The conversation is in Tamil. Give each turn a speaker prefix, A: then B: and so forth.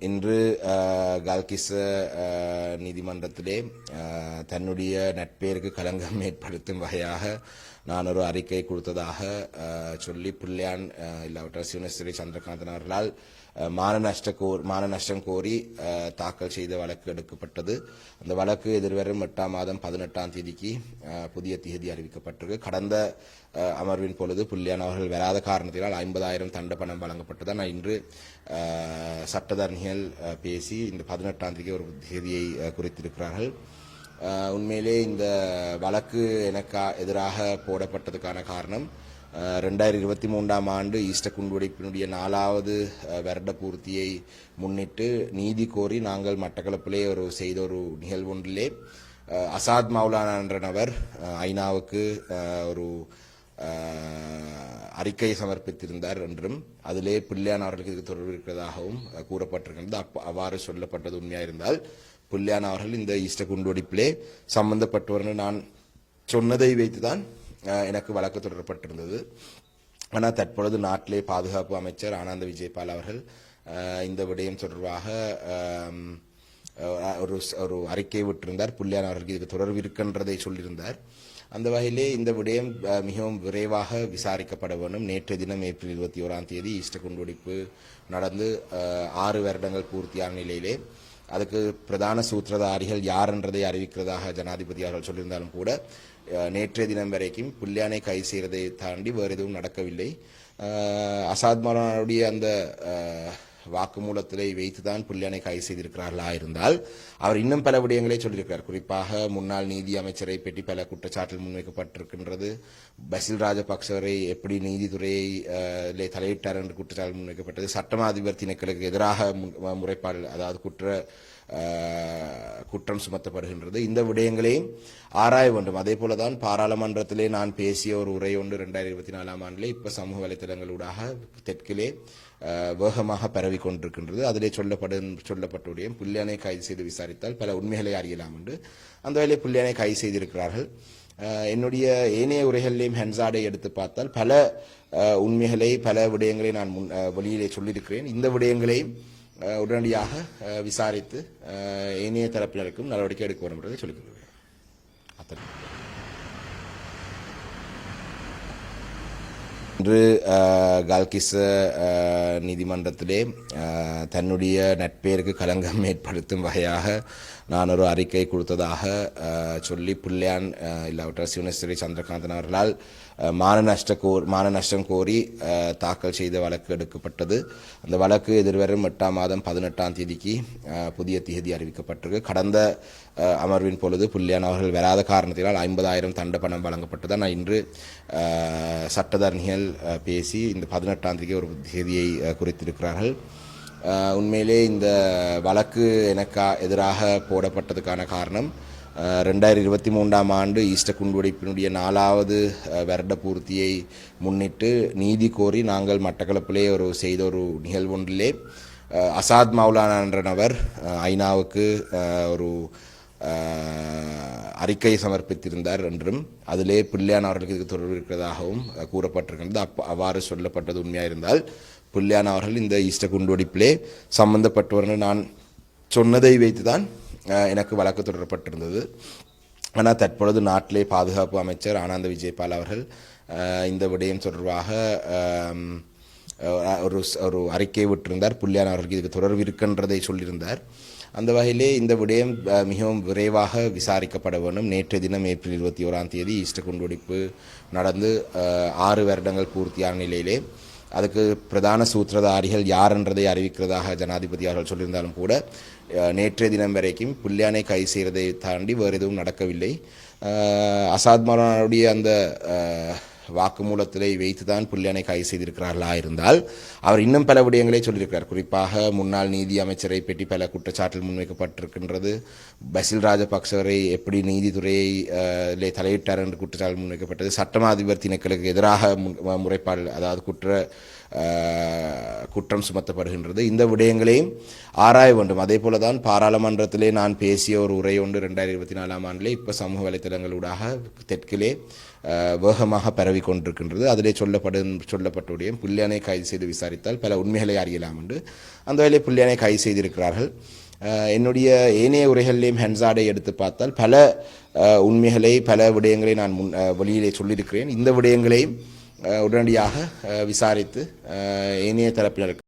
A: இன்று கல்கிஸ் நீதிமன்றத்திலே தன்னுடைய நட்பேருக்கு களங்கம் ஏற்படுத்தும் வகையாக நான் ஒரு அறிக்கை கொடுத்ததாக சொல்லி புல்லியான் இல்லாவிட்டால் சிவனேஸ்வரி சந்திரகாந்தன் அவர்களால் மான நஷ்டம் கோரி தாக்கல் செய்த வழக்கு எடுக்கப்பட்டது. அந்த வழக்கு எதிர்வரும் 8ஆம் மாதம் 18ஆம் தேதிக்கு புதிய தேதி அறிவிக்கப்பட்டிருக்கு. கடந்த அமர்வின் பொழுது புல்லியான் அவர்கள் வராத காரணத்தினால் 50,000 தண்ட பணம் வழங்கப்பட்டது. ஆனால் இன்று சட்டத்தரணிகள் பேசி இந்த 18ஆம் தேதிக்கு ஒரு தேதியை குறித்திருக்கிறார்கள். உண்மையிலே இந்த வழக்கு எனக்கு எதிராக போடப்பட்டதுக்கான காரணம் 2023ஆம் ஆண்டு ஈஸ்டர் குண்டுவெடிப்பினுடைய 4வது வருட பூர்த்தியை முன்னிட்டு நீதி கோரி நாங்கள் மட்டக்களப்பிலே செய்த ஒரு நிகழ்வு ஒன்றிலே அசாத் மௌலானா என்ற நபர் ஐநாவுக்கு ஒரு அறிக்கை சமர்ப்பித்திருந்தார் என்றும் அதிலே புல்லியான் அவர்களுக்கு இதுக்கு தொடர்பு இருக்கிறதாகவும் கூறப்பட்டிருக்கிறது. அவ்வாறு சொல்லப்பட்டது உண்மையாக இருந்தால் புல்லியான் அவர்கள் இந்த ஈஸ்டர் குண்டுவெடிப்பிலே சம்பந்தப்பட்டவர்கள் நான் சொன்னதை வைத்துதான் எனக்கு வழக்கு தொடரப்பட்டிருந்தது. ஆனால் தற்பொழுது நாட்டிலே பாதுகாப்பு அமைச்சர் ஆனந்த விஜயபால் அவர்கள் இந்த விடயம் தொடர்பாக ஒரு அறிக்கை விட்டிருந்தார். புல்லியான் அவர்களுக்கு இதுக்கு தொடர்பு இருக்கின்றதை சொல்லியிருந்தார். அந்த வகையிலே இந்த விடயம் மிகவும் விரைவாக விசாரிக்கப்பட வேண்டும். நேற்றைய தினம் ஏப்ரல் 21ஆம் தேதி ஈஸ்டர் குண்டுவெடிப்பு நடந்து 6 வருடங்கள் பூர்த்தியான நிலையிலே அதுக்கு பிரதான சூத்திரதாரிகள் யார் என்றதை அறிவிக்கிறதாக ஜனாதிபதி அவர்கள் சொல்லியிருந்தாலும் கூட நேற்றைய தினம் வரைக்கும் புல்லியானை கைது செய்வதை தாண்டி வேறு எதுவும் நடக்கவில்லை. அசாத் மௌலானாவுடைய அந்த வாக்குமூலத்திலே வைத்துதான் புல்லியானை கைது செய்திருக்கிறார்களா இருந்தால் அவர் இன்னும் பல விடயங்களை சொல்லியிருக்கிறார். குறிப்பாக முன்னாள் நீதி அமைச்சரை பற்றி பல குற்றச்சாட்டில் முன்வைக்கப்பட்டிருக்கின்றது. பசில் ராஜபக்சவரை எப்படி நீதித்துறையை தலையிட்டார் என்று குற்றச்சாட்டு முன்வைக்கப்பட்டது. சட்டமா அதிபர் திணைக்களுக்கு எதிராக முறைப்பாடு அதாவது குற்றம் சுமத்தப்படுகின்றது. இந்த விடயங்களையும் ஆராய வேண்டும். அதே போலதான் பாராளுமன்றத்திலே நான் பேசிய ஒரு உரை ஒன்று 2024ஆம் ஆண்டிலே இப்ப சமூக வலைத்தளங்களூடாக தெற்கிலே வேகமாக பரவி கொண்டிருக்கின்றது. அதிலே சொல்லப்பட்ட விடயம் புல்லியானை கைது செய்து விசாரித்தால் பல உண்மைகளை அறியலாம் என்று அந்த வேலை புல்லியானை கைது செய்திருக்கிறார்கள். என்னுடைய ஏனைய உரைகளிலேயும் ஹென்சாடை எடுத்து பார்த்தால் பல உண்மைகளை பல விடயங்களை நான் வெளியிலே சொல்லியிருக்கிறேன். இந்த விடயங்களையும் உடனடியாக விசாரித்து ஏனைய தரப்பினருக்கும் நடவடிக்கை எடுக்க வேண்டும் என்பதை சொல்லிக் கொள்கிறேன். இன்று கல்கிஸ் நீதிமன்றத்திலே தன்னுடைய நட்பேருக்கு களங்கம் ஏற்படுத்தும் வகையாக நான் ஒரு அறிக்கை கொடுத்ததாக சொல்லி புல்லியான் இல்லாவிட்டால் சிவனேஸ்வரி சந்திரகாந்தன் அவர்களால் மான நஷ்டம் கோரி தாக்கல் செய்த வழக்கு எடுக்கப்பட்டது. அந்த வழக்கு எதிர்வரும் 8ஆம் மாதம் 18ஆம் தேதிக்கு புதிய தேதி அறிவிக்கப்பட்டிருக்கு. கடந்த அமர்வின் பொழுது புல்லியான் அவர்கள் வராத காரணத்தினால் 50,000 தண்ட பணம் வழங்கப்பட்டது. ஆனால் இன்று சட்டத்தரணிகள் பேசி இந்த 18ஆம் தேதிக்கு ஒரு தேதியை குறித்திருக்கிறார்கள். உண்மையிலே இந்த வழக்கு எனக்கு எதிராக போடப்பட்டதுக்கான காரணம் 2023ஆம் ஆண்டு ஈஸ்டர் குண்டுவெடிப்பினுடைய 4வது வருட பூர்த்தியை முன்னிட்டு நீதி கோரி நாங்கள் மட்டக்களப்பிலே செய்த ஒரு நிகழ்வு ஒன்றிலே அசாத் மௌலானா என்ற நபர் ஐநாவுக்கு ஒரு அறிக்கை சமர்ப்பித்திருந்தார் என்றும் அதிலே புல்லியான் அவர்களுக்கு இதுக்கு தொடர்பு இருக்கிறதாகவும் கூறப்பட்டிருக்கிறது. அவ்வாறு சொல்லப்பட்டது உண்மையாக இருந்தால் புல்லியான் அவர்கள் இந்த ஈஸ்டர் குண்டுவெடிப்பிலே சம்பந்தப்பட்டவர்கள் நான் சொன்னதை வைத்துதான் எனக்கு வழக்கு தொடரப்பட்டிருந்தது. ஆனால் தற்பொழுது நாட்டிலே பாதுகாப்பு அமைச்சர் ஆனந்த விஜயபால் அவர்கள் இந்த விடயம் தொடர்பாக ஒரு அறிக்கை விட்டிருந்தார். புல்லியான் அவர்களுக்கு இதுக்கு தொடர்பு இருக்கின்றதை சொல்லியிருந்தார். அந்த வகையிலே இந்த விடயம் மிகவும் விரைவாக விசாரிக்கப்பட வேண்டும். நேற்றைய தினம் ஏப்ரல் 21ஆம் தேதி ஈஸ்டர் குண்டுவெடிப்பு நடந்து 6 வருடங்கள் பூர்த்தியான நிலையிலே அதுக்கு பிரதான சூத்திரதாரிகள் யார் என்றதை அறிவிக்கிறதாக ஜனாதிபதி அவர்கள் சொல்லியிருந்தாலும் கூட நேற்றைய தினம் வரைக்கும் புல்லியானை கைது செய்வதை தாண்டி வேறு எதுவும் நடக்கவில்லை. அசாத் மௌலானாவுடைய அந்த வாக்குமூலத்திலே வைத்துதான் புல்லியானை கைது செய்திருக்கிறார்களா இருந்தால் அவர் இன்னும் பல விடயங்களை சொல்லியிருக்கிறார். குறிப்பாக முன்னாள் நீதி அமைச்சரை பற்றி பல குற்றச்சாட்டில் முன்வைக்கப்பட்டிருக்கின்றது. பசில் ராஜபக்சவரை எப்படி நீதித்துறையை தலையிட்டார் என்று குற்றச்சாட்டு முன்வைக்கப்பட்டது. சட்டமா அதிபர் திணைக்களுக்கு எதிராக முறைப்பாடு அதாவது குற்றம் சுமத்தப்படுகின்றது. இந்த விடயங்களையும் ஆராய வேண்டும். அதே போல தான் பாராளுமன்றத்திலே நான் பேசிய ஒரு உரை ஒன்று 2024 ஆண்டிலே இப்போ சமூக வலைத்தளங்களூடாக தெற்கிலே வேகமாக பரவி கொண்டிருக்கின்றது. அதிலே சொல்லப்பட்டுடைய புல்லியானை கைது செய்து விசாரித்தால் பல உண்மைகளை அறியலாம் என்று அந்த வேலை புல்லியானை கைது செய்திருக்கிறார்கள். என்னுடைய ஏனைய உரைகளிலேயும் ஹென்சாடை எடுத்து பார்த்தால் பல உண்மைகளை பல விடயங்களை நான் வெளியிலே சொல்லியிருக்கிறேன். இந்த விடயங்களையும் உடனடியாக விசாரித்து ஏனைய தரப்பினருக்கு